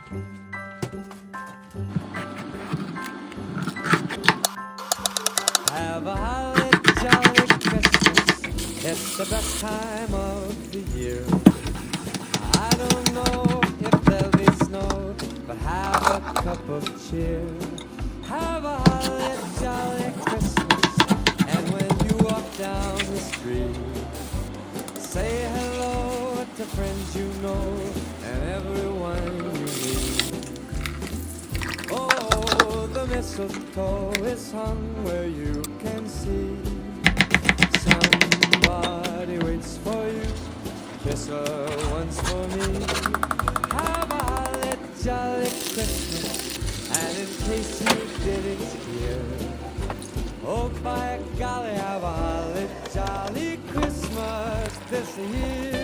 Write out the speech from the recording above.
Have a holly jolly Christmas. It's the best time of the year. I don't know if there'll be snow, but have a cup of cheer. Have a holly jolly Christmas. And when you walk down the street, say hello to friends you know and everyone you meet. Oh, the mistletoe is hung where you can see. Somebody waits for you. Kiss her once for me. Have a holly jolly Christmas. And in case you didn't hear, oh by golly, have a holly jolly Christmas this year.